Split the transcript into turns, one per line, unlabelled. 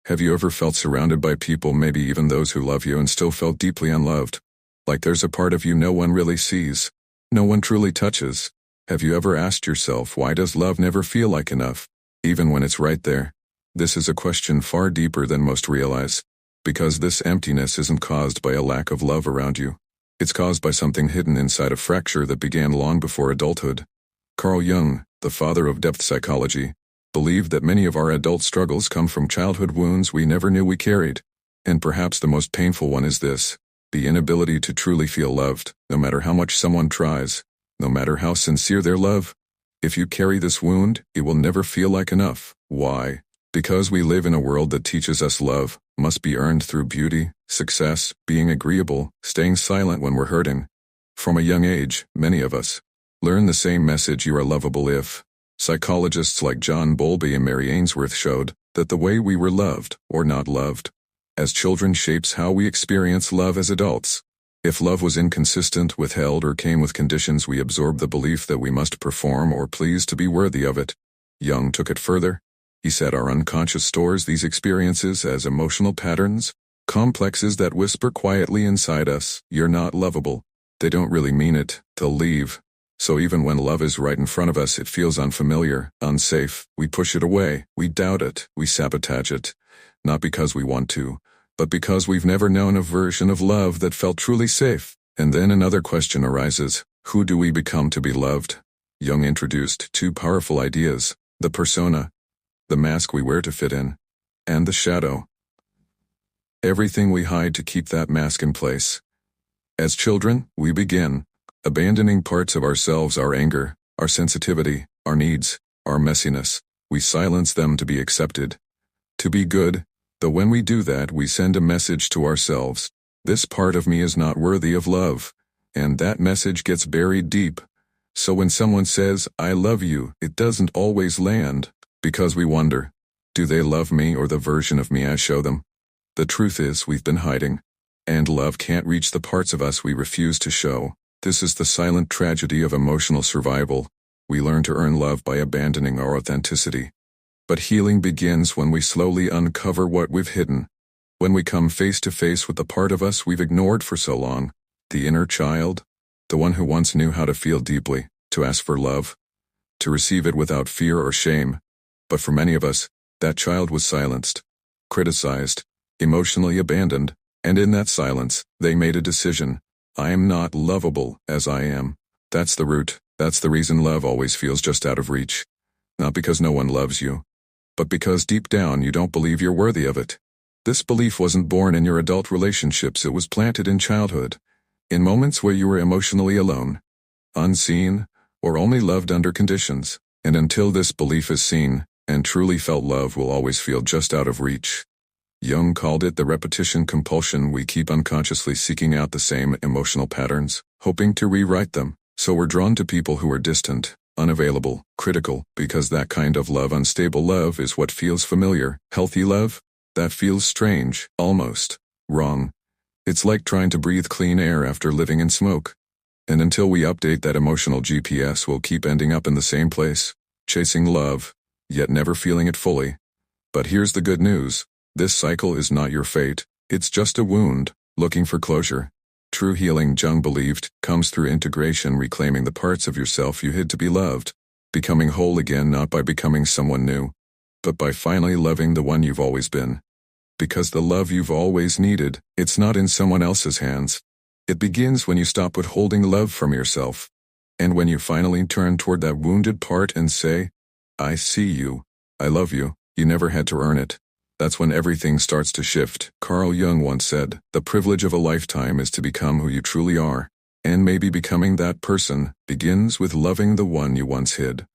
Have you ever felt surrounded by people, maybe even those who love you, and still felt deeply unloved? Like there's a part of you no one really sees, no one truly touches. Have you ever asked yourself, why does love never feel like enough, even when it's right there? This is a question far deeper than most realize, because this emptiness isn't caused by a lack of love around you. It's caused by something hidden inside a fracture that began long before adulthood. Carl Jung, the father of depth psychology, believed that many of our adult struggles come from childhood wounds we never knew we carried. And perhaps the most painful one is this: the inability to truly feel loved, no matter how much someone tries, no matter how sincere their love. If you carry this wound, it will never feel like enough. Why? Because we live in a world that teaches us love must be earned through beauty, success, being agreeable, staying silent when we're hurting. From a young age, many of us learn the same message: you are lovable if. Psychologists like John Bowlby and Mary Ainsworth showed that the way we were loved, or not loved, as children shapes how we experience love as adults. If love was inconsistent, withheld, or came with conditions, we absorbed the belief that we must perform or please to be worthy of it. Jung took it further. He said our unconscious stores these experiences as emotional patterns, complexes that whisper quietly inside us, "You're not lovable." They don't really mean it, they'll leave. So even when love is right in front of us, it feels unfamiliar, unsafe. We push it away, we doubt it, we sabotage it. Not because we want to, but because we've never known a version of love that felt truly safe. And then another question arises: who do we become to be loved? Jung introduced two powerful ideas: the persona, the mask we wear to fit in, and the shadow, everything we hide to keep that mask in place. As children, we begin abandoning parts of ourselves: our anger, our sensitivity, our needs, our messiness. We silence them to be accepted, to be good. Though when we do that, we send a message to ourselves: this part of me is not worthy of love. And that message gets buried deep. So when someone says, "I love you," it doesn't always land, because we wonder, do they love me or the version of me I show them? The truth is, we've been hiding, and love can't reach the parts of us we refuse to show. This is the silent tragedy of emotional survival. We learn to earn love by abandoning our authenticity. But healing begins when we slowly uncover what we've hidden. When we come face to face with the part of us we've ignored for so long. The inner child. The one who once knew how to feel deeply, to ask for love, to receive it without fear or shame. But for many of us, that child was silenced, criticized, emotionally abandoned, and in that silence, they made a decision: I am not lovable as I am. That's the root. That's the reason love always feels just out of reach. Not because no one loves you, but because deep down you don't believe you're worthy of it. This belief wasn't born in your adult relationships, it was planted in childhood, in moments where you were emotionally alone, unseen, or only loved under conditions. And until this belief is seen, and truly felt, love will always feel just out of reach. Jung called it the repetition compulsion. We keep unconsciously seeking out the same emotional patterns, hoping to rewrite them. So we're drawn to people who are distant, unavailable, critical, because that kind of love, unstable love, is what feels familiar. Healthy love? That feels strange, almost wrong. It's like trying to breathe clean air after living in smoke. And until we update that emotional GPS, we'll keep ending up in the same place, chasing love, yet never feeling it fully. But here's the good news. This cycle is not your fate. It's just a wound, looking for closure. True healing, Jung believed, comes through integration, reclaiming the parts of yourself you hid to be loved, becoming whole again, not by becoming someone new, but by finally loving the one you've always been. Because the love you've always needed, it's not in someone else's hands. It begins when you stop withholding love from yourself. And when you finally turn toward that wounded part and say, "I see you. I love you. You never had to earn it." That's when everything starts to shift. Carl Jung once said, "The privilege of a lifetime is to become who you truly are." And maybe becoming that person begins with loving the one you once hid.